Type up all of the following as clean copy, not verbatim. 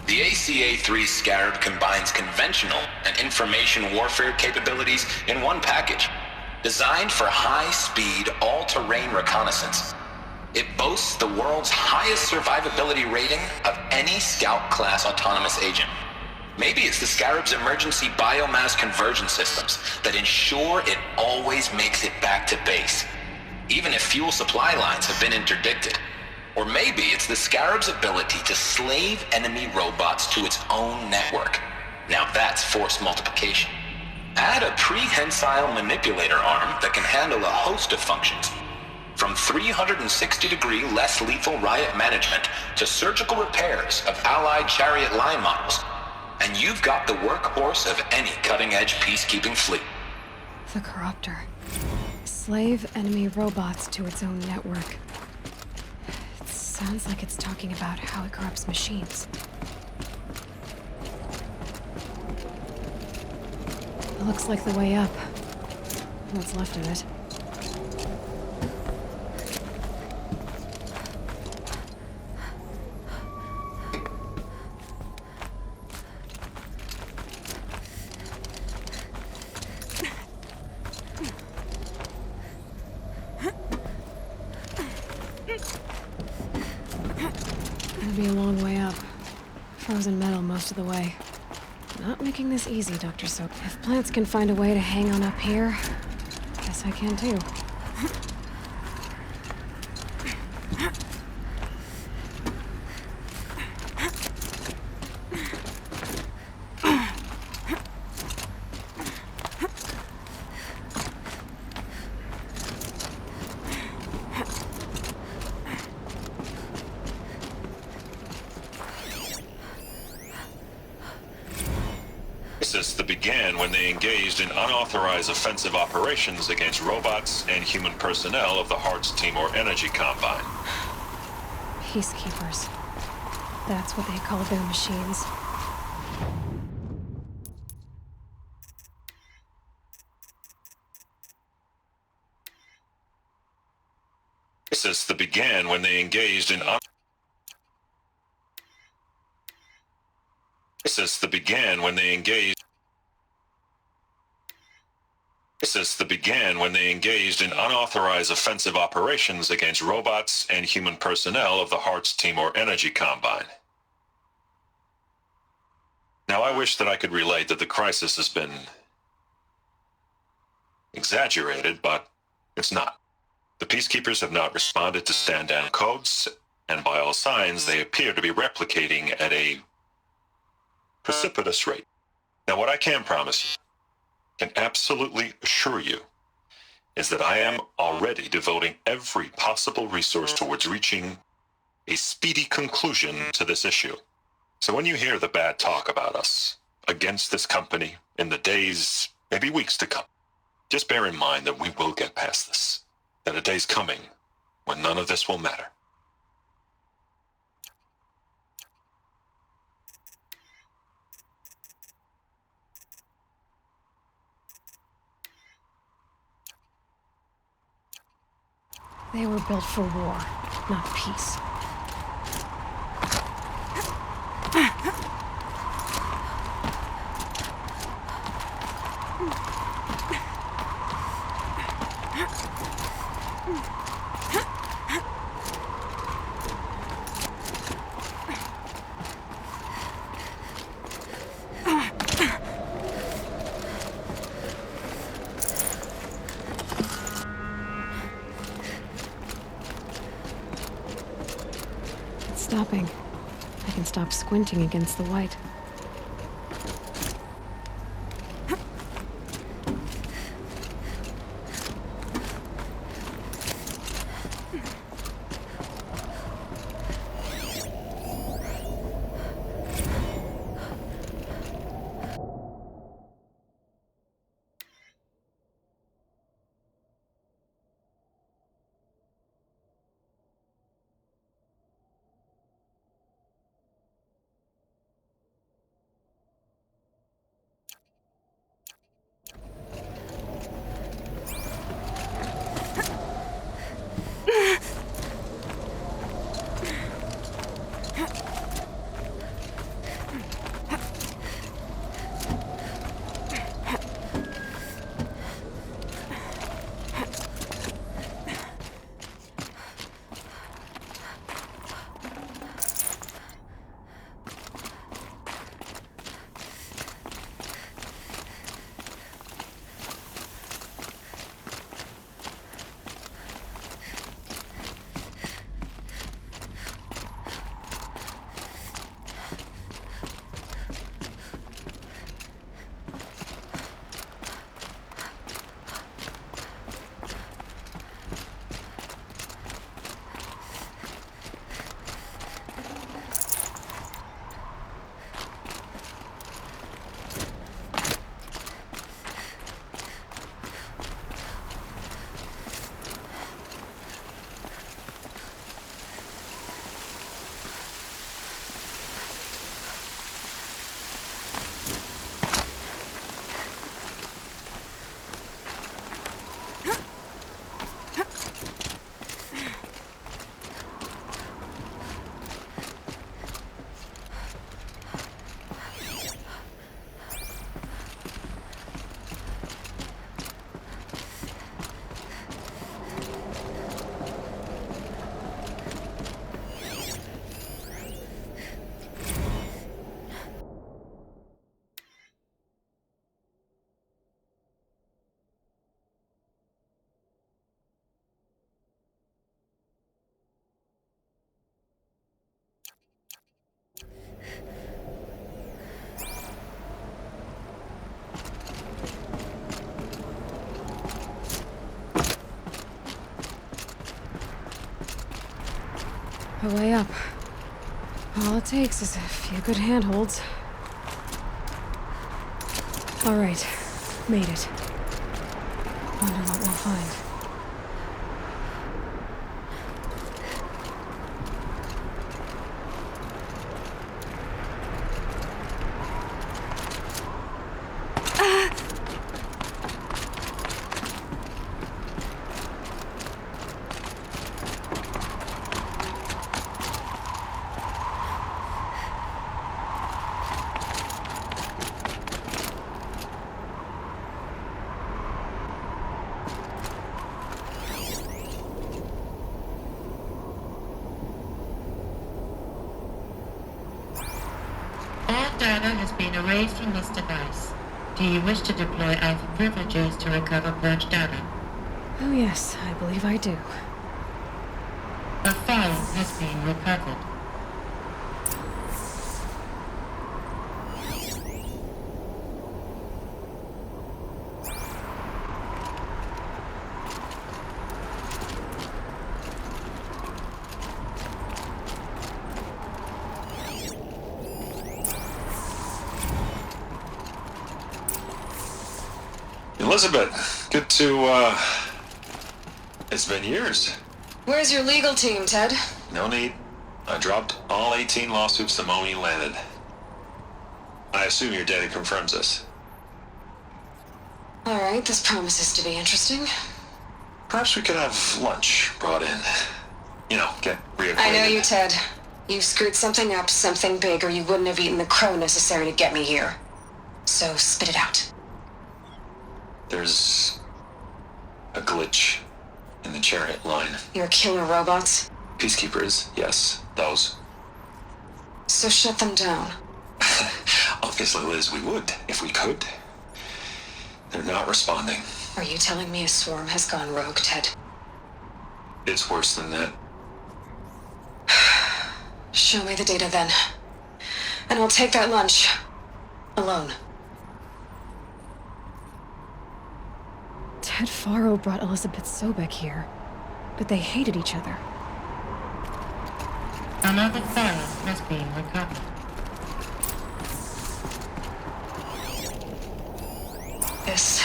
The ACA-3 Scarab combines conventional and information warfare capabilities in one package, designed for high-speed, all-terrain reconnaissance. It boasts the world's highest survivability rating of any Scout-class autonomous agent. Maybe it's the Scarab's emergency biomass conversion systems that ensure it always makes it back to base, even if fuel supply lines have been interdicted. Or maybe it's the Scarab's ability to slave enemy robots to its own network. Now that's force multiplication. Add a prehensile manipulator arm that can handle a host of functions, from 360-degree less lethal riot management to surgical repairs of Allied chariot line models, and you've got the workhorse of any cutting-edge peacekeeping fleet. The Corruptor. Slave enemy robots to its own network. Sounds like it's talking about how it corrupts machines. It looks like the way up. What's left of it. Be a long way up. Frozen metal most of the way. Not making this easy, Dr. Soap. If plants can find a way to hang on up here, guess I can too. That began when they engaged in unauthorized offensive operations against robots and human personnel of the Hearts Timor Energy Combine. Peacekeepers. That's what they call their machines. That began when they engaged in that began when they engaged in unauthorized offensive operations against robots and human personnel of the Hearts Timor Energy Combine. Now, I wish that I could relate that the crisis has been exaggerated, but it's not. The Peacekeepers have not responded to stand-down codes, and by all signs, they appear to be replicating at a precipitous rate. Now, what I can promise you, can absolutely assure you, is that I am already devoting every possible resource towards reaching a speedy conclusion to this issue. So when you hear the bad talk about us against this company in the days, maybe weeks to come, just bear in mind that we will get past this, that a day's coming when none of this will matter. They were built for war, not peace. Stopping. I can stop squinting against the white. the way up. All it takes is a few good handholds. All right, made it. Wonder what we'll find. All data has been erased from this device. Do you wish to deploy Alpha privileges to recover purged data? Oh yes, I believe I do. A file has been recovered. Elizabeth, good to, it's been years. Where's your legal team, Ted? No need. I dropped all 18 lawsuits the moment you landed. I assume your data confirms this. All right, this promises to be interesting. Perhaps we could have lunch brought in. You know, get reacquainted. I know you, Ted. You screwed something up, something big, or you wouldn't have eaten the crow necessary to get me here. So spit it out. There's a glitch in the chariot line. Your killer robots? Peacekeepers, yes, those. So shut them down. Obviously, Liz, we would, if we could. They're not responding. Are you telling me a swarm has gone rogue, Ted? It's worse than that. Show me the data then. And I'll take that lunch. Alone. Ted Faro brought Elizabeth Sobek here, but they hated each other. Another file has been recovered. This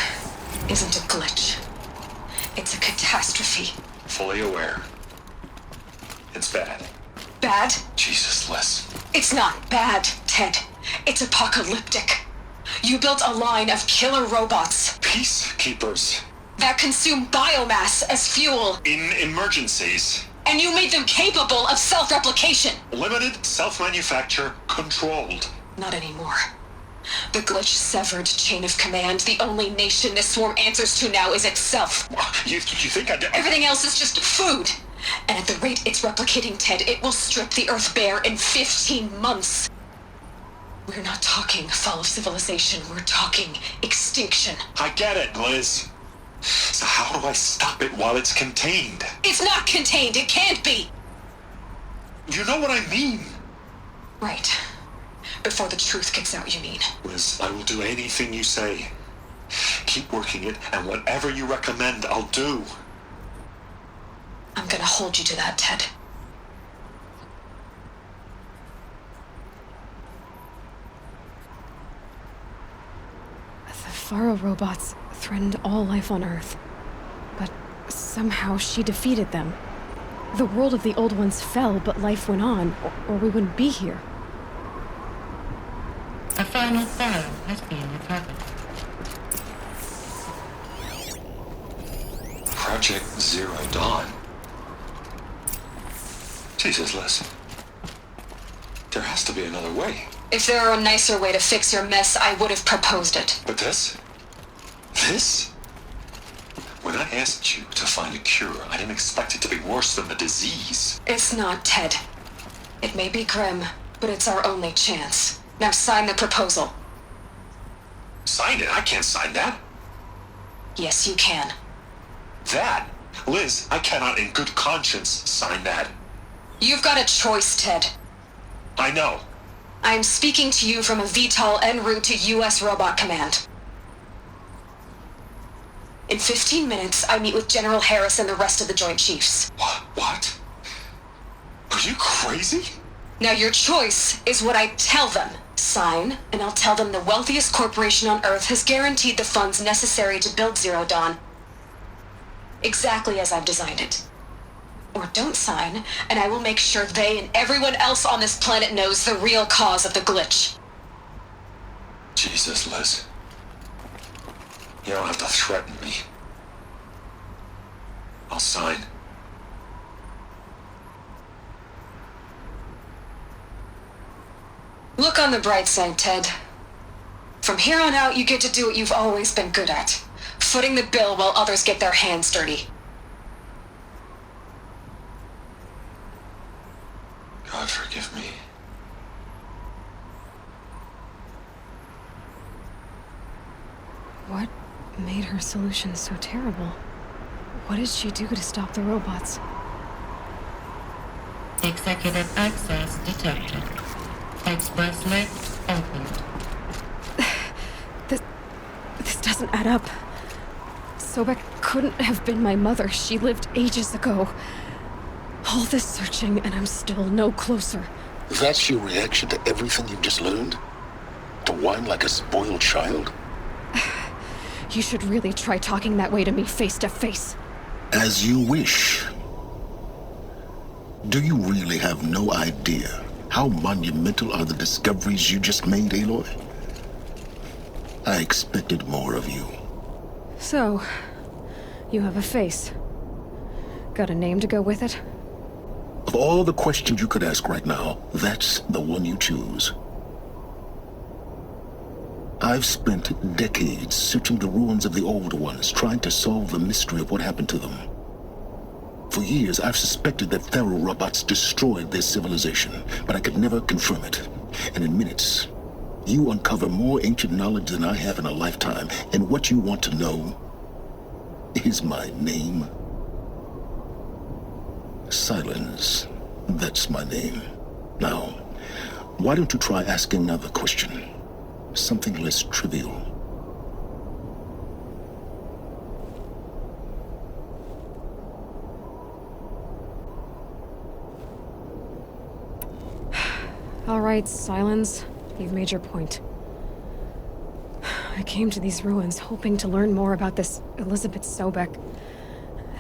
isn't a glitch. It's a catastrophe. Fully aware. It's bad. Bad? Jesus, Liz. It's not bad, Ted. It's apocalyptic. You built a line of killer robots Peacekeepers. that consume biomass as fuel, In emergencies. and you made them capable of self-replication. Limited, self-manufacture, controlled. Not anymore. The glitch severed chain of command. The only nation this swarm answers to now is itself. You think I did? Everything else is just food. And at the rate it's replicating, Ted, it will strip the Earth bare in 15 months. We're not talking fall of civilization. We're talking extinction. I get it, Liz. So how do I stop it while it's contained? It's not contained. It can't be. You know what I mean. Right. Before the truth gets out, you mean. Liz, I will do anything you say. Keep working it, and whatever you recommend, I'll do. I'm gonna hold you to that, Ted. The Faro robots threatened all life on Earth. But somehow she defeated them. The world of the old ones fell, but life went on, or we wouldn't be here. A final file has been recovered. Project Zero Dawn. Jesus, Liz. There has to be another way. If there were a nicer way to fix your mess, I would have proposed it. But this? This? When I asked you to find a cure, I didn't expect it to be worse than the disease. It's not, Ted. It may be grim, but it's our only chance. Now sign the proposal. Sign it? I can't sign that. Yes, you can. That? Liz, I cannot in good conscience sign that. You've got a choice, Ted. I know. I am speaking to you from a VTOL en route to U.S. Robot Command. In 15 minutes, I meet with General Harris and the rest of the Joint Chiefs. What? Are you crazy? Now your choice is what I tell them. Sign, and I'll tell them the wealthiest corporation on Earth has guaranteed the funds necessary to build Zero Dawn. Exactly as I've designed it. Or don't sign, and I will make sure they and everyone else on this planet knows the real cause of the glitch. Jesus, Liz. You don't have to threaten me. I'll sign. Look on the bright side, Ted. From here on out, you get to do what you've always been good at. Footing the bill while others get their hands dirty. God forgive me. What made her solution so terrible? What did she do to stop the robots? Executive access detected. Express lift opened. This doesn't add up. Sobek couldn't have been my mother. She lived ages ago. All this searching, and I'm still no closer. That's your reaction to everything you've just learned? To whine like a spoiled child? You should really try talking that way to me face to face. As you wish. Do you really have no idea how monumental are the discoveries you just made, Aloy? I expected more of you. So, you have a face. Got a name to go with it? Of all the questions you could ask right now, that's the one you choose. I've spent decades searching the ruins of the old ones, trying to solve the mystery of what happened to them. For years, I've suspected that Faro robots destroyed their civilization, but I could never confirm it. And in minutes, you uncover more ancient knowledge than I have in a lifetime, and what you want to know is my name. Silence. That's my name. Now, why don't you try asking another question? Something less trivial. All right, Silence. You've made your point. I came to these ruins hoping to learn more about this Elizabeth Sobek.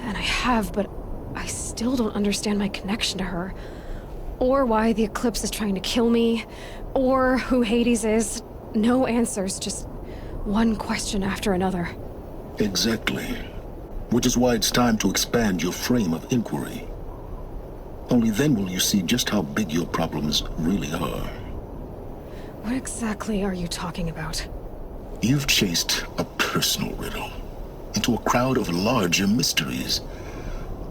And I have, but I still don't understand my connection to her. Or why the Eclipse is trying to kill me. Or who Hades is. No answers, just one question after another. Exactly. Which is why it's time to expand your frame of inquiry. Only then will you see just how big your problems really are. What exactly are you talking about? You've chased a personal riddle into a crowd of larger mysteries.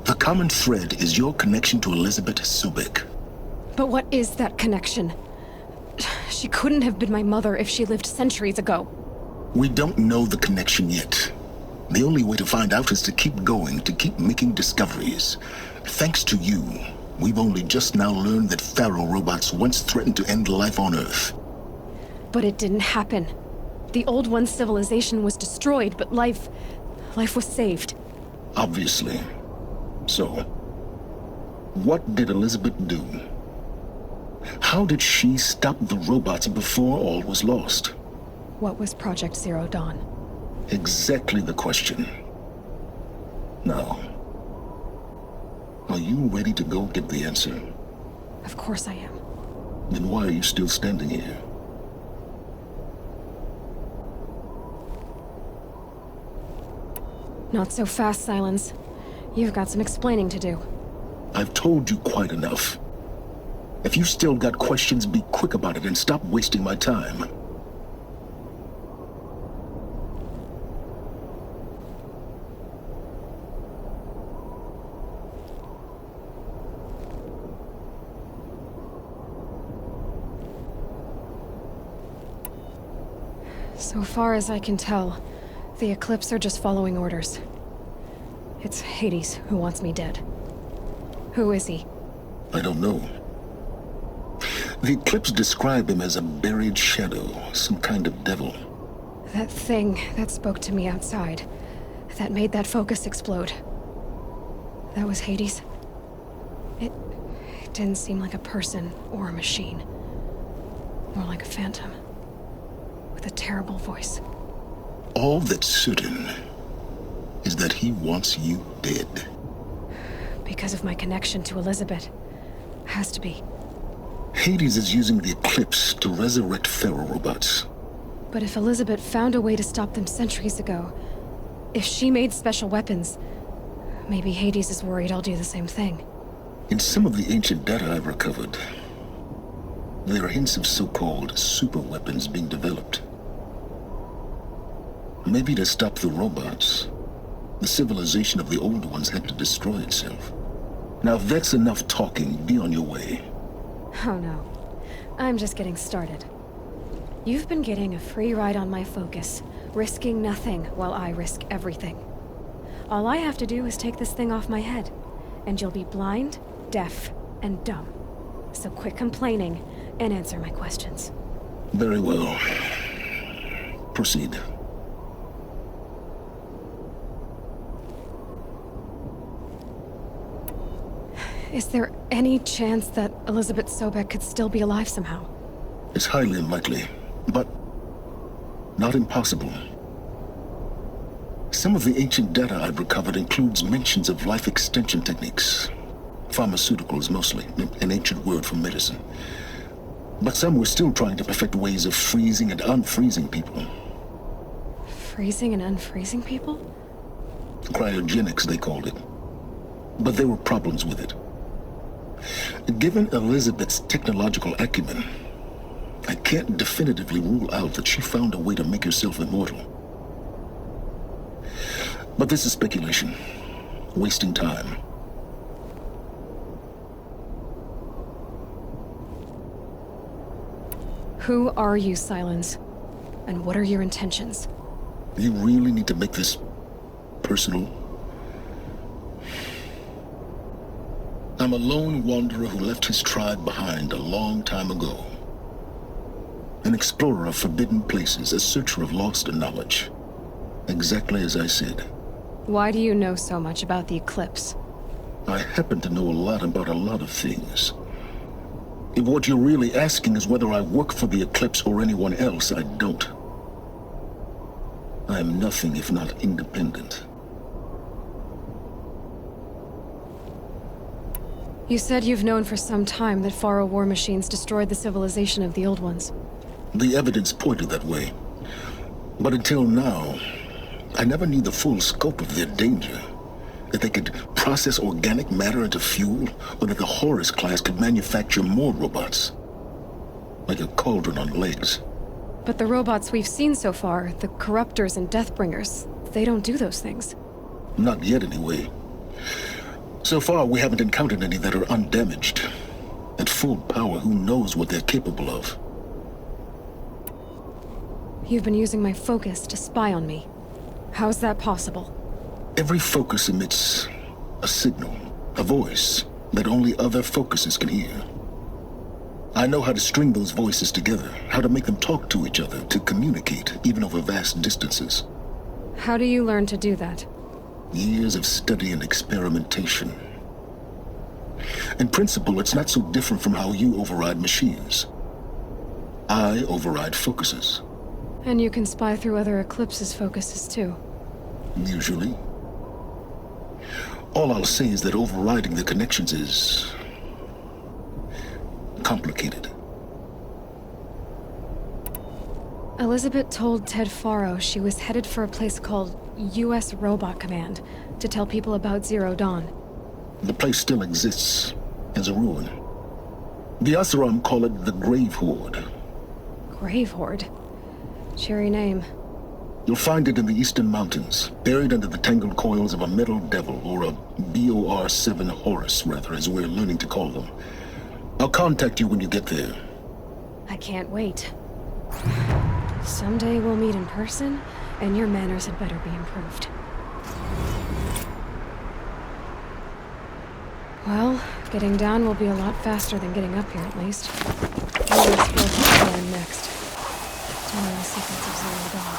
The common thread is your connection to Elizabeth Sobek. But what is that connection? She couldn't have been my mother if she lived centuries ago. We don't know the connection yet. The only way to find out is to keep going, to keep making discoveries. Thanks to you, we've only just now learned that Faro robots once threatened to end life on Earth. But it didn't happen. The Old One's civilization was destroyed, but life was saved. Obviously. So, what did Elizabeth do? How did she stop the robots before all was lost? What was Project Zero Dawn? Exactly the question. Now, are you ready to go get the answer? Of course I am. Then why are you still standing here? Not so fast, Silence. You've got some explaining to do. I've told you quite enough. If you still got questions, be quick about it and stop wasting my time. So far as I can tell, the Eclipse are just following orders. It's Hades who wants me dead. Who is he? I don't know. The Eclipse described him as a buried shadow, some kind of devil. That thing that spoke to me outside, that made that focus explode. That was Hades. It It didn't seem like a person or a machine. More like a phantom. With a terrible voice. All that's certain is that he wants you dead. Because of my connection to Elizabeth. Has to be. Hades is using the Eclipse to resurrect Pharaoh robots. But if Elizabeth found a way to stop them centuries ago, if she made special weapons, maybe Hades is worried I'll do the same thing. In some of the ancient data I've recovered, there are hints of so-called super weapons being developed. Maybe to stop the robots, the civilization of the old ones had to destroy itself. Now if that's enough talking, be on your way. Oh no. I'm just getting started. You've been getting a free ride on my focus, risking nothing while I risk everything. All I have to do is take this thing off my head, and you'll be blind, deaf, and dumb. So quit complaining and answer my questions. Very well. Proceed. Is there any chance that Elizabeth Sobek could still be alive somehow? It's highly unlikely, but not impossible. Some of the ancient data I've recovered includes mentions of life extension techniques. Pharmaceuticals mostly, an ancient word for medicine. But some were still trying to perfect ways of freezing and unfreezing people. Freezing and unfreezing people? Cryogenics, they called it. But there were problems with it. Given Elizabeth's technological acumen, I can't definitively rule out that she found a way to make herself immortal. But this is speculation. Wasting time. Who are you, Silence? And what are your intentions? You really need to make this personal? I'm a lone wanderer who left his tribe behind a long time ago. An explorer of forbidden places, a searcher of lost knowledge. Exactly as I said. Why do you know so much about the Eclipse? I happen to know a lot about a lot of things. If what you're really asking is whether I work for the Eclipse or anyone else, I don't. I am nothing if not independent. You said you've known for some time that Faro war machines destroyed the civilization of the Old Ones. The evidence pointed that way. But until now, I never knew the full scope of their danger. That they could process organic matter into fuel, or that the Horus class could manufacture more robots. Like a cauldron on legs. But the robots we've seen so far, the Corruptors and Deathbringers, they don't do those things. Not yet, anyway. So far, we haven't encountered any that are undamaged. At full power, who knows what they're capable of? You've been using my focus to spy on me. How's that possible? Every focus emits a signal, a voice, that only other focuses can hear. I know how to string those voices together, how to make them talk to each other, to communicate, even over vast distances. How do you learn to do that? Years of study and experimentation. In principle, it's not so different from how you override machines. I override focuses. And you can spy through other Eclipse's focuses too. Usually. All I'll say is that overriding the connections is complicated. Elizabeth told Ted Faro she was headed for a place called U.S. Robot Command to tell people about Zero Dawn. The place still exists as a ruin. The Oseram call it the Grave Horde. Grave Horde? Cheery name. You'll find it in the Eastern Mountains, buried under the tangled coils of a metal devil, or a BOR-7 Horus, rather, as we're learning to call them. I'll contact you when you get there. I can't wait. Someday we'll meet in person, and your manners had better be improved. Well, getting down will be a lot faster than getting up here, at least. We'll explore what we're in next. Tell me the secrets of Zero Dawn.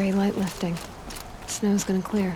gray light lifting. Snow's gonna clear.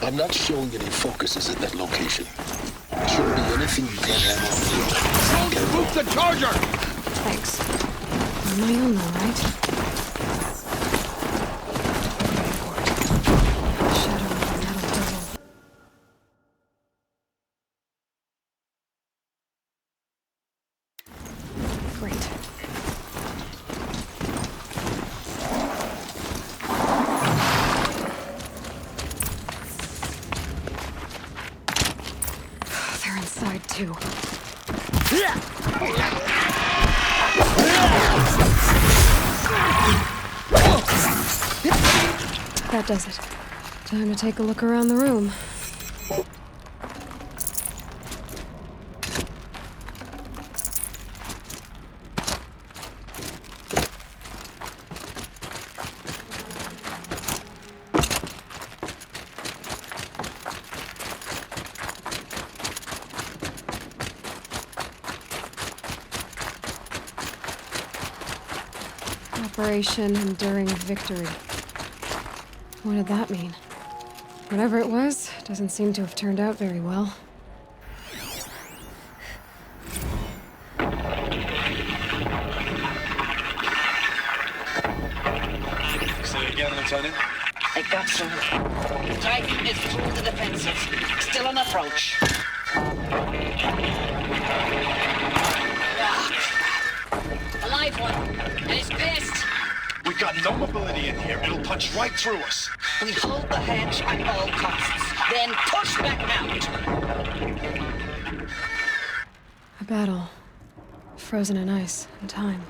I'm not showing any focuses at that location. Should be anything you can't handle. Move the charger! Thanks. On my own, all right? Shadow of the metal devil. Great. They're inside, too. That does it. Time to take a look around the room. Operation Enduring Victory. What did that mean? Whatever it was, doesn't seem to have turned out very well. Say it again, Lieutenant. I got some. Titan is through the defensive. Still on approach. A live one. And he's pissed. We've got no mobility in here. It'll punch right through us. We hold the hedge at all costs. Then push back out. A battle. Frozen in ice and time.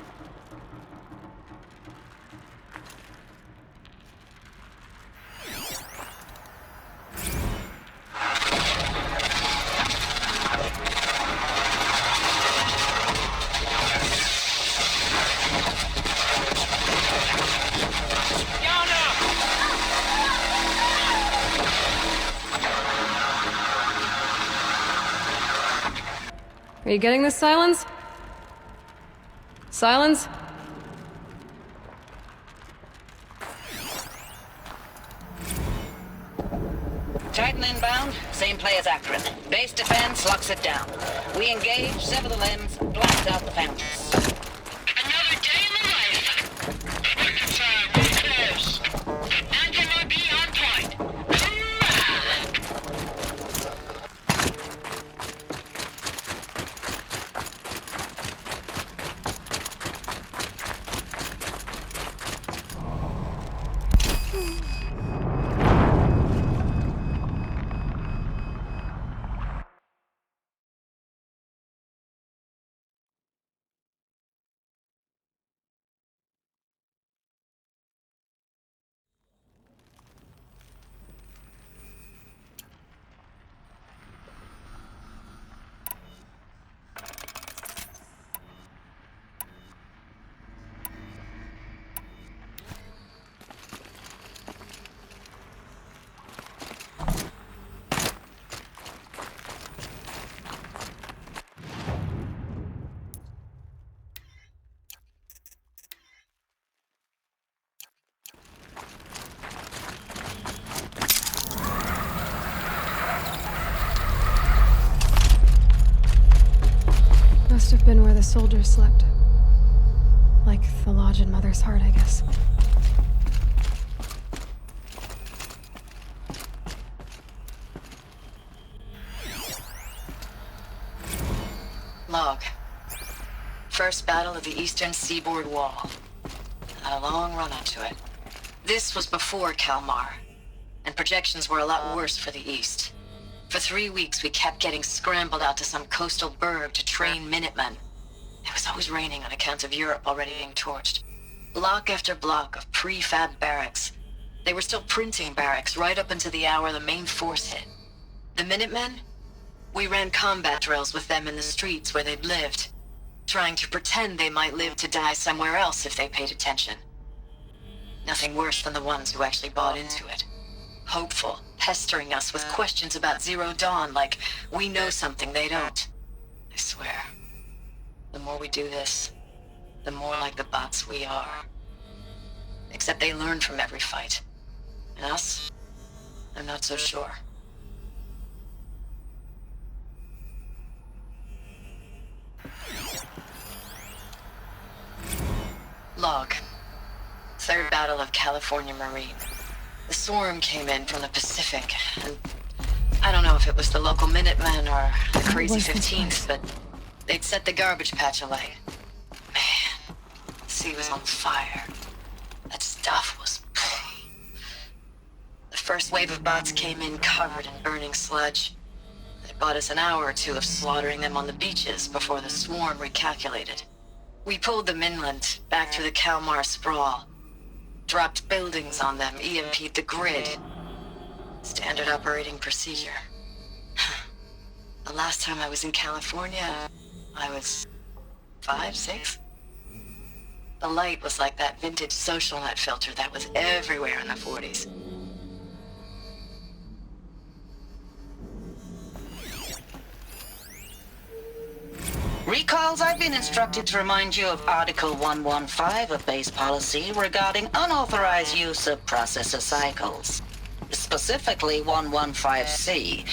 Are you getting this, Silence? Silence? Titan inbound, same play as Akron. Base defense locks it down. We engage, sever the limbs, blast out the fountains. Another day in the life. Record time, really close. Anti-MRB on point. Hoorah! Must have been where the soldiers slept. Like the lodge in Mother's Heart, I guess. Log. First battle of the eastern seaboard wall. Had a long run up to it. This was before Kalmar, and projections were a lot worse for the east. For 3 weeks, we kept getting scrambled out to some coastal burg to train Minutemen. It was always raining on account of Europe already being torched. Block after block of prefab barracks. They were still printing barracks right up until the hour the main force hit. The Minutemen? We ran combat drills with them in the streets where they'd lived, trying to pretend they might live to die somewhere else if they paid attention. Nothing worse than the ones who actually bought into it. Hopeful, pestering us with questions about Zero Dawn like we know something they don't. I swear, the more we do this, the more like the bots we are. Except they learn from every fight. And us? I'm not so sure. Log. Third Battle of California Marine. The swarm came in from the Pacific, and I don't know if it was the local Minutemen or the Crazy was this 15th, but they'd set the garbage patch alight. Man, the sea was on fire. That stuff was... The first wave of bots came in covered in burning sludge. They bought us an hour or two of slaughtering them on the beaches before the swarm recalculated. We pulled them inland, back through the Kalmar sprawl. Dropped buildings on them, EMP'd the grid. Standard operating procedure. The last time I was in California, I was 5, 6? The light was like that vintage social net filter that was everywhere in the 40s. Recalls, I've been instructed to remind you of Article 115 of base policy regarding unauthorized use of processor cycles. Specifically 115C.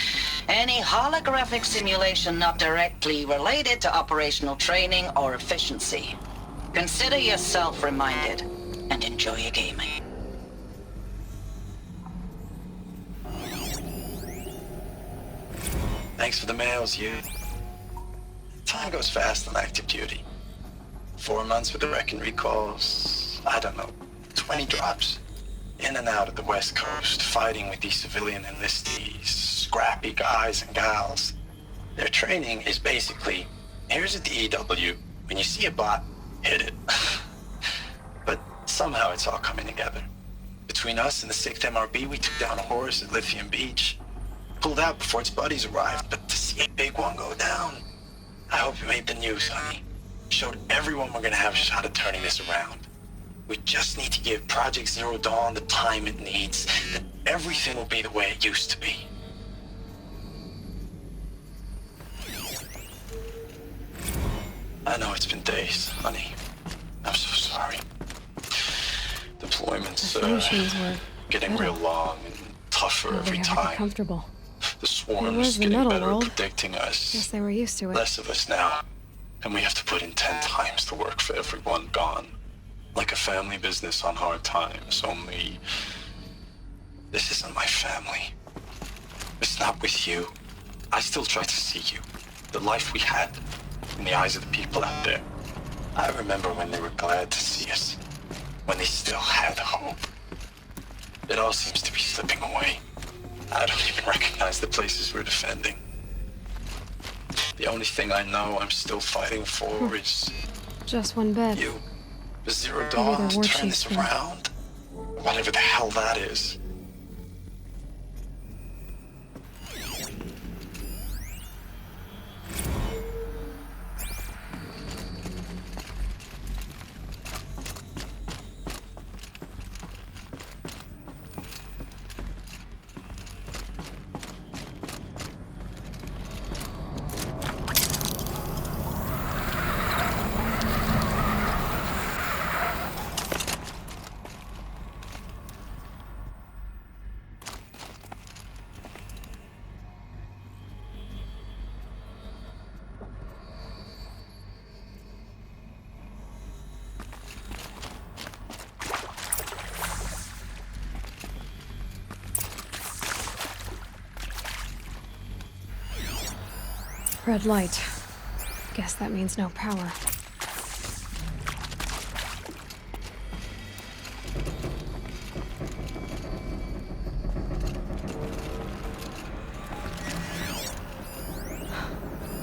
Any holographic simulation not directly related to operational training or efficiency. Consider yourself reminded and enjoy your gaming. Thanks for the mails, you. Time goes fast on active duty. 4 months with the Reckon recalls, I don't know, 20 drops. In and out of the West Coast, fighting with these civilian enlistees, scrappy guys and gals. Their training is basically, here's a DEW, when you see a bot, hit it. But somehow it's all coming together. Between us and the 6th MRB, we took down a horse at Lithium Beach. Pulled out before its buddies arrived, but to see a big one go down, I hope it made the news, honey. Showed everyone we're gonna have a shot at turning this around. We just need to give Project Zero Dawn the time it needs, then everything will be the way it used to be. I know it's been days, honey. I'm so sorry. Deployments The machines were getting metal. real long and tougher Well, every they had to be time. comfortable. The It swarm's was the getting metal better at world. predicting us. Guess they were used to it. Less of us now. And we have to put in 10 times the work for everyone gone. Like a family business on hard times, only this isn't my family. It's not with you. I still try to see you. The life we had in the eyes of the people out there. I remember when they were glad to see us. When they still had hope. It all seems to be slipping away. I don't even recognize the places we're defending. The only thing I know I'm still fighting for is Just one bed. you. The Zero Maybe Dawn they're to war turn chiefs this then. around. Whatever the hell that is. Red light. Guess that means no power.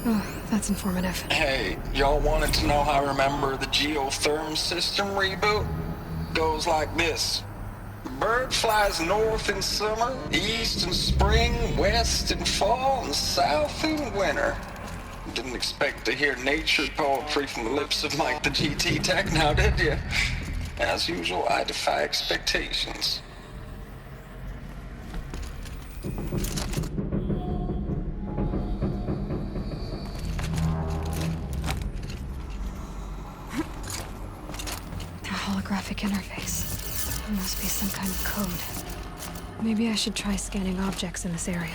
Oh, that's informative. Hey, y'all wanted to know how I remember the geotherm system reboot? Goes like this. The bird flies north in summer, east in spring, west in fall, and south in winter. Didn't expect to hear nature poetry from the lips of Mike the GT Tech now, did you? As usual, I defy expectations. A holographic interface. It must be some kind of code. Maybe I should try scanning objects in this area.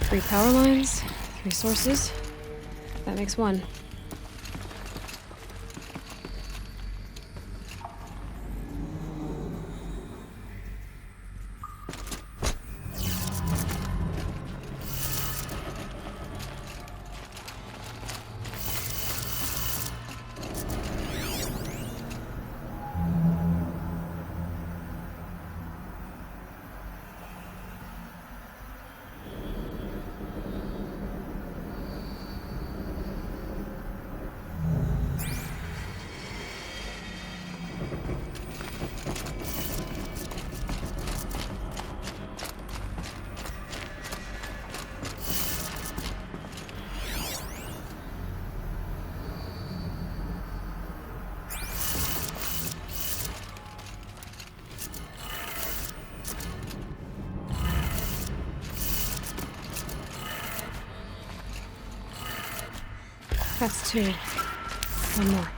Three power lines, 3 sources. That makes 1. That's 2. 1 more.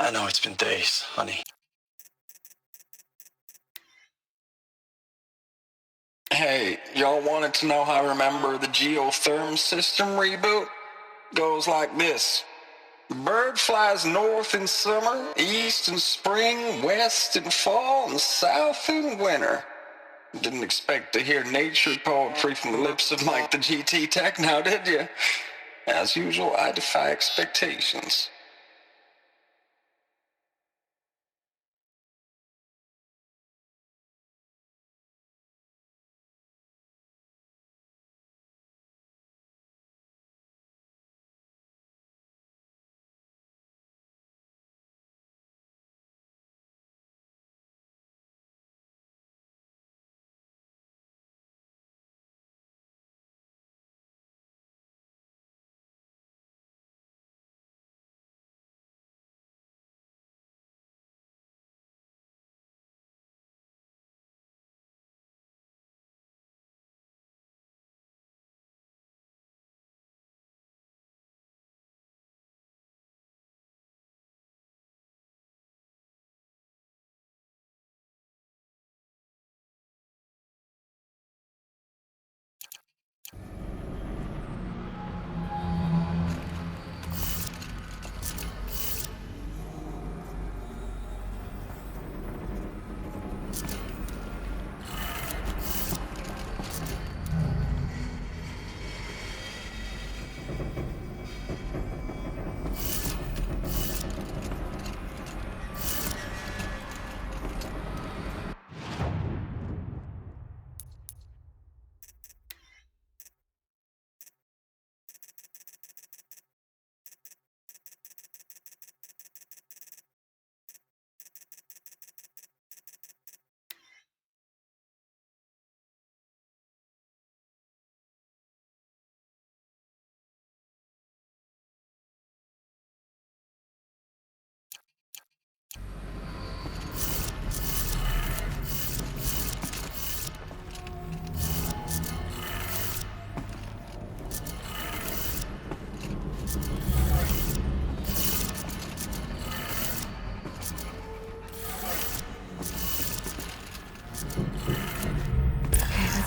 I know it's been days, honey. Hey, y'all wanted to know how I remember the geotherm system reboot? Goes like this. The bird flies north in summer, east in spring, west in fall, and south in winter. Didn't expect to hear nature poetry from the lips of Mike the GT Tech now, did you? As usual, I defy expectations.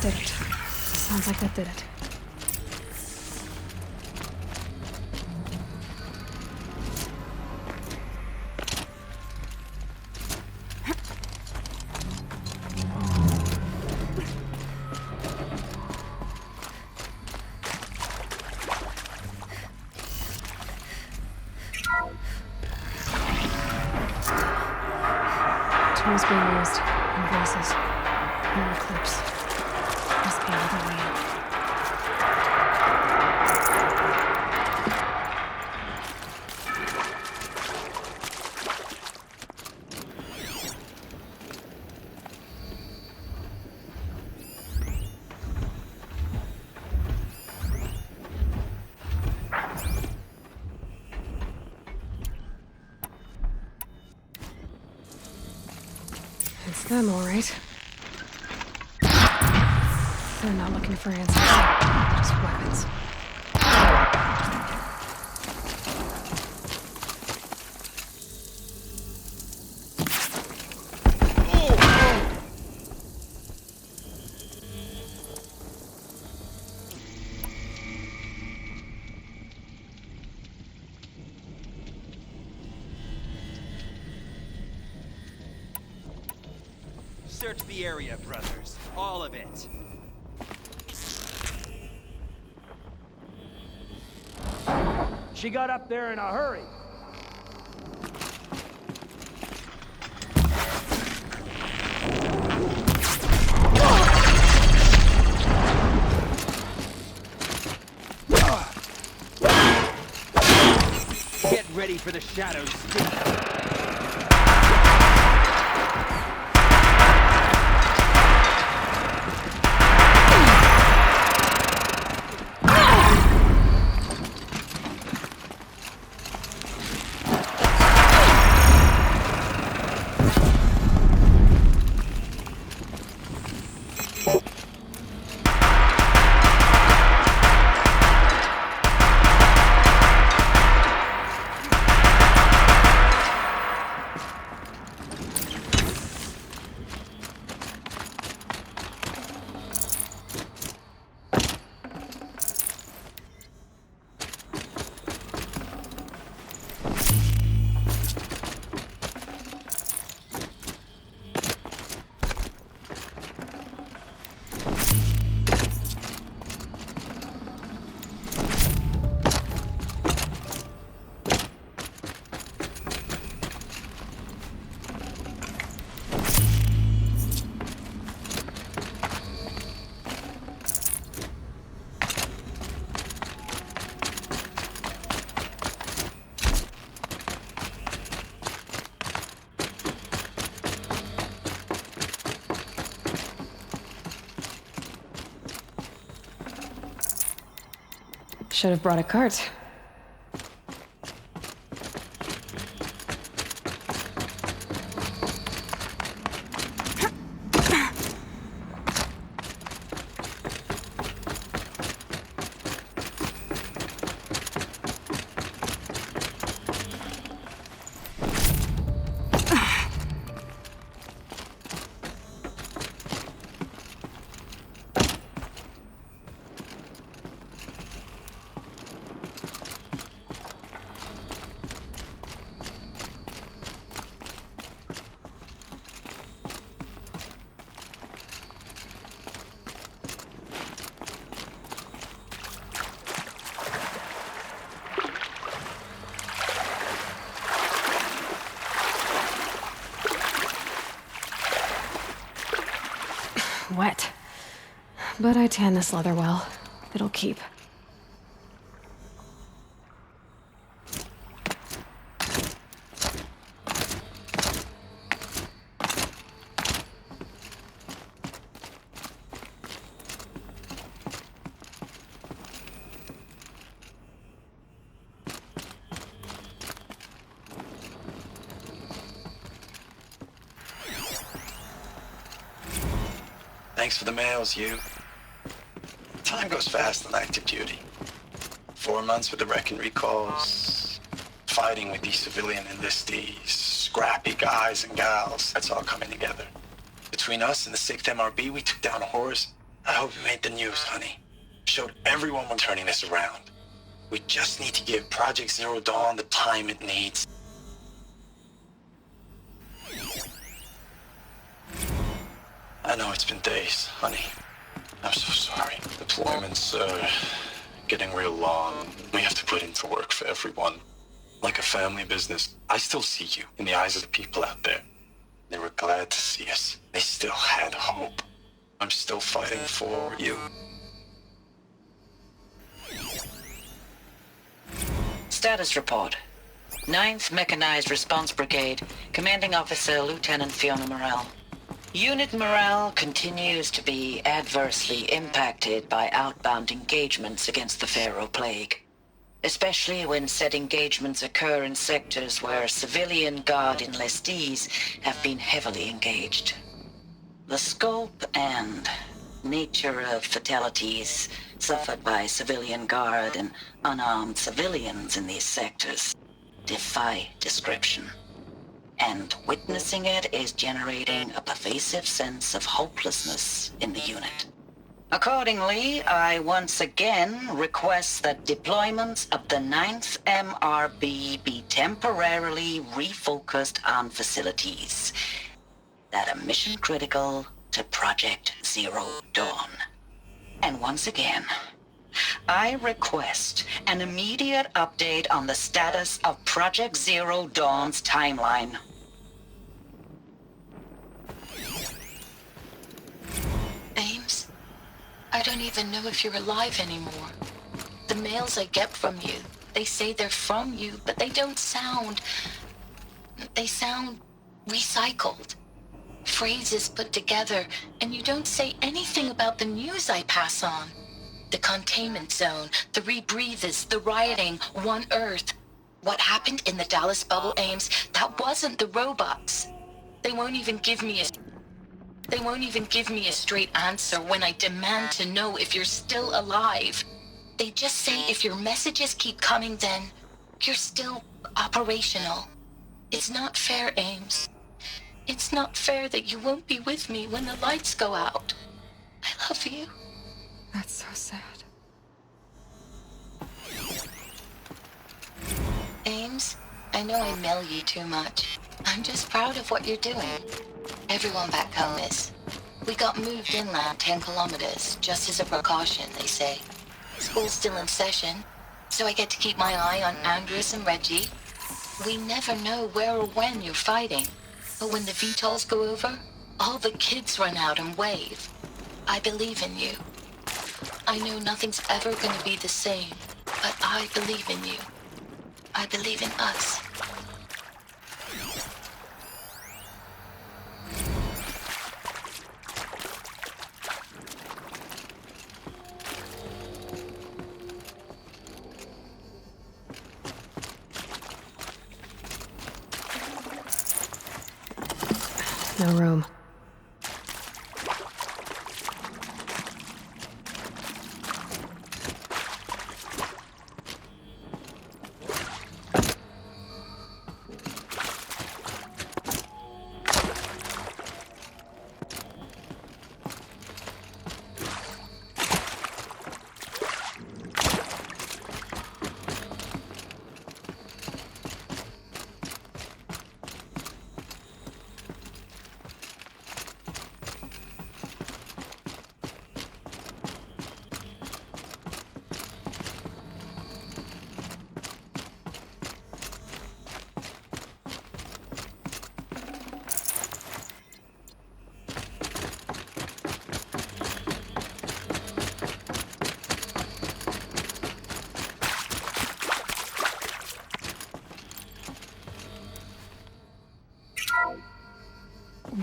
Did it. Sounds like that did it. Tools being used, and voices, and eclipse. Must be another way in. It's them, all right. They're not looking for answers, just weapons. Search the area, brothers. All of it. She got up there in a hurry. Get ready for the shadows. Should have brought a cart. Wet. But I tan this leather well. It'll keep. Thanks for the mails, you. Time goes fast on active duty. 4 months with the wreck and recalls, fighting with these civilian enlistees, scrappy guys and gals. That's all coming together. Between us and the 6th MRB, we took down a horse. I hope it made the news, honey. Showed everyone we're turning this around. We just need to give Project Zero Dawn the time it needs. I know it's been days, honey. I'm so sorry. Deployments are getting real long. We have to put into work for everyone. Like a family business. I still see you in the eyes of the people out there. They were glad to see us. They still had hope. I'm still fighting for you. Status report. 9th Mechanized Response Brigade, Commanding Officer Lieutenant Fiona Morell. Unit morale continues to be adversely impacted by outbound engagements against the Pharaoh Plague, especially when said engagements occur in sectors where civilian guard enlistees have been heavily engaged. The scope and nature of fatalities suffered by civilian guard and unarmed civilians in these sectors defy description. And witnessing it is generating a pervasive sense of hopelessness in the unit. Accordingly, I once again request that deployments of the 9th MRB be temporarily refocused on facilities that are mission critical to Project Zero Dawn. And once again, I request an immediate update on the status of Project Zero Dawn's timeline. Ames, I don't even know if you're alive anymore. The mails I get from you, they say they're from you, but they don't sound... They sound recycled. Phrases put together, and you don't say anything about the news I pass on. The containment zone, the rebreathers, the rioting, One Earth. What happened in the Dallas bubble, Ames, that wasn't the robots. They won't even give me a straight answer when I demand to know if you're still alive. They just say if your messages keep coming, then you're still operational. It's not fair, Ames. It's not fair that you won't be with me when the lights go out. I love you. That's so sad. Ames, I know I mail you too much. I'm just proud of what you're doing. Everyone back home is. We got moved inland 10 kilometers, just as a precaution, they say. School's still in session, so I get to keep my eye on Andres and Reggie. We never know where or when you're fighting, but when the VTOLs go over, all the kids run out and wave. I believe in you. I know nothing's ever going to be the same, but I believe in you. I believe in us. No room.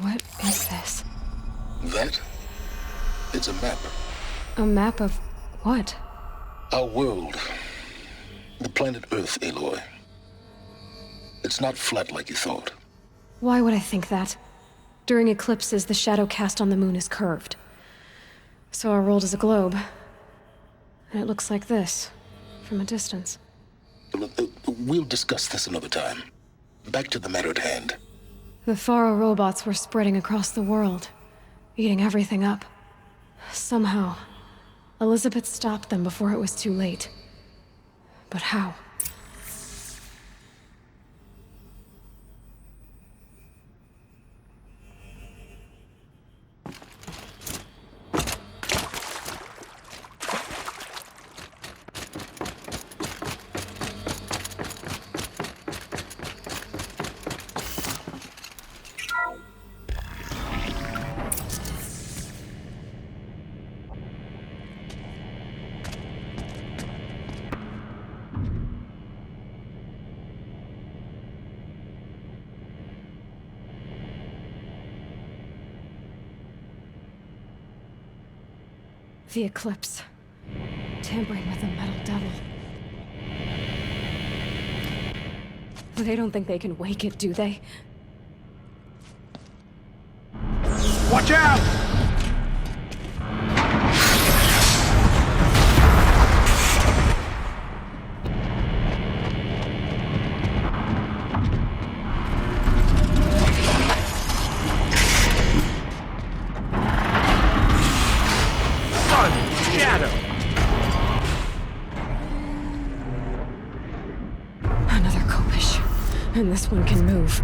What is this? That? It's a map. A map of what? Our world. The planet Earth, Aloy. It's not flat like you thought. Why would I think that? During eclipses, the shadow cast on the moon is curved. So our world is a globe. And it looks like this, from a distance. We'll discuss this another time. Back to the matter at hand. The Faro robots were spreading across the world, eating everything up. Somehow, Elizabeth stopped them before it was too late. But how? The eclipse. Tampering with the metal devil. They don't think they can wake it, do they? Watch out! Another Kopish. And this one can move.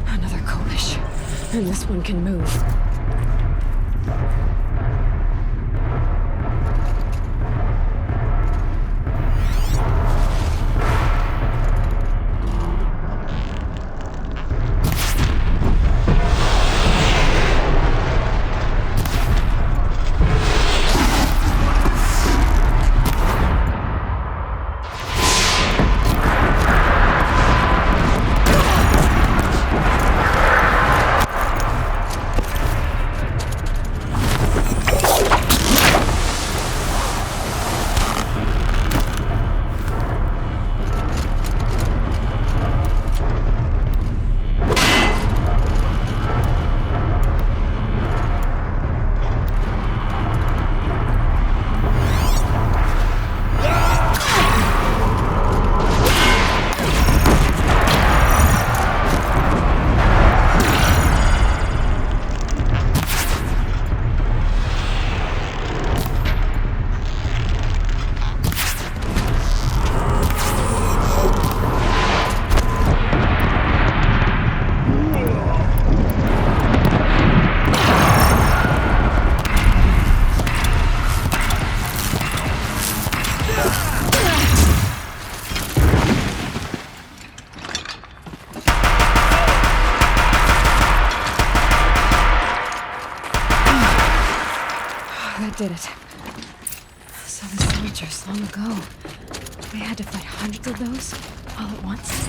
Another Kopish. And this one can move. that did it. So the soldiers, long ago, they had to fight hundreds of those all at once?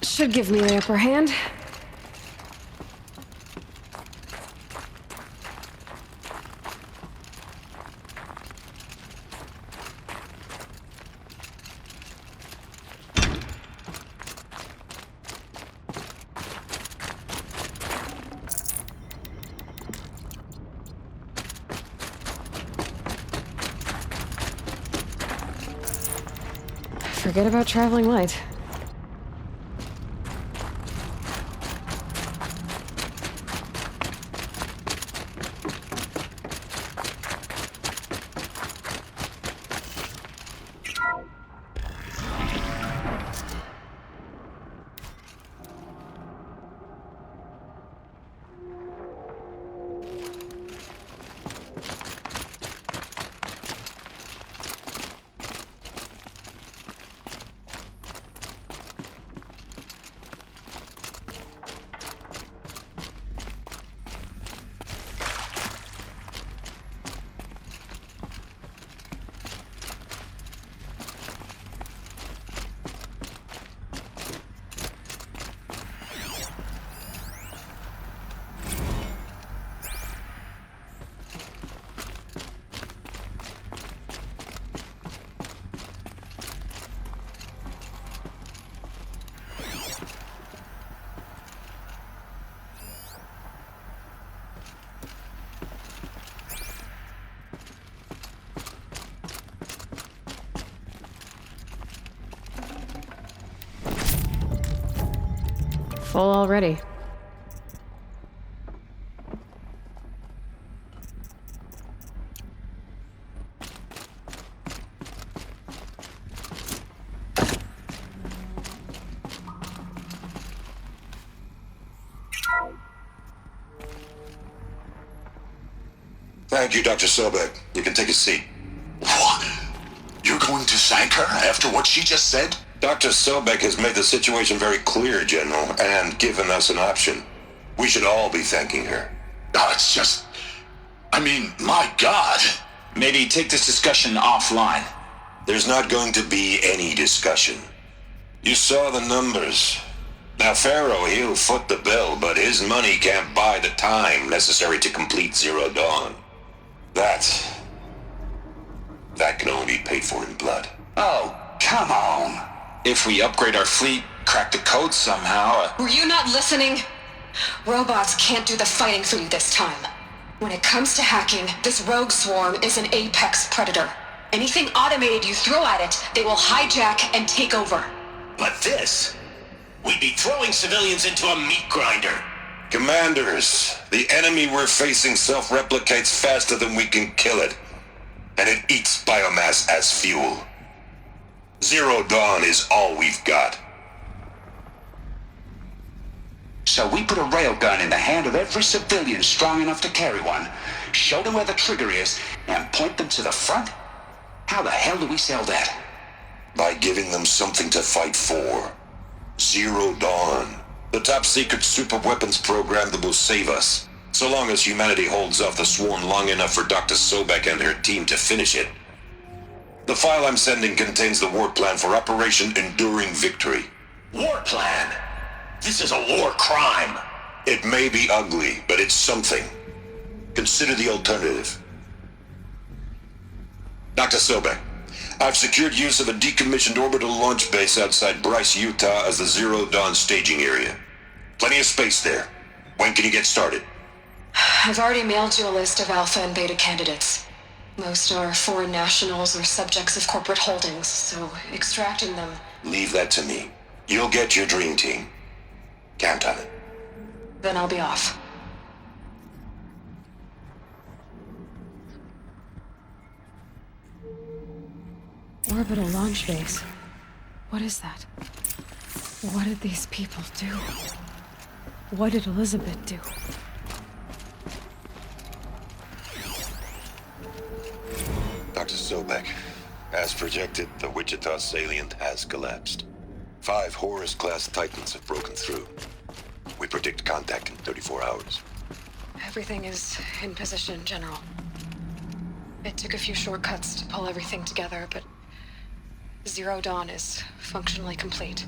Should give me the upper hand. Forget about traveling light. Full already. Thank you, Dr. Sobek. You can take a seat. What? You're going to thank her after what she just said? Dr. Sobek has made the situation very clear, General, and given us an option. We should all be thanking her. Oh, it's just... I mean, my God. Maybe take this discussion offline. There's not going to be any discussion. You saw the numbers. Now, Pharaoh, he'll foot the bill, but his money can't buy the time necessary to complete Zero Dawn. That can only be paid for in blood. Oh, come on. If we upgrade our fleet, crack the code somehow... Were you not listening? Robots can't do the fighting for you this time. When it comes to hacking, this rogue swarm is an apex predator. Anything automated you throw at it, they will hijack and take over. But this... we'd be throwing civilians into a meat grinder. Commanders, the enemy we're facing self-replicates faster than we can kill it. And it eats biomass as fuel. Zero Dawn is all we've got. So we put a railgun in the hand of every civilian strong enough to carry one, show them where the trigger is, and point them to the front? How the hell do we sell that? By giving them something to fight for. Zero Dawn. The top-secret super-weapons program that will save us. So long as humanity holds off the Swarm long enough for Dr. Sobek and her team to finish it. The file I'm sending contains the war plan for Operation Enduring Victory. War plan? This is a war crime. It may be ugly, but it's something. Consider the alternative. Dr. Sobek, I've secured use of a decommissioned orbital launch base outside Bryce, Utah as the Zero Dawn staging area. Plenty of space there. When can you get started? I've already mailed you a list of Alpha and Beta candidates. Most are foreign nationals or subjects of corporate holdings, so extracting them... Leave that to me. You'll get your dream team. Count on it. Then I'll be off. Orbital launch base. What is that? What did these people do? What did Elizabeth do? Dr. Sobek, as projected, the Wichita salient has collapsed. 5 Horus-class Titans have broken through. We predict contact in 34 hours. Everything is in position, General. It took a few shortcuts to pull everything together, but Zero Dawn is functionally complete.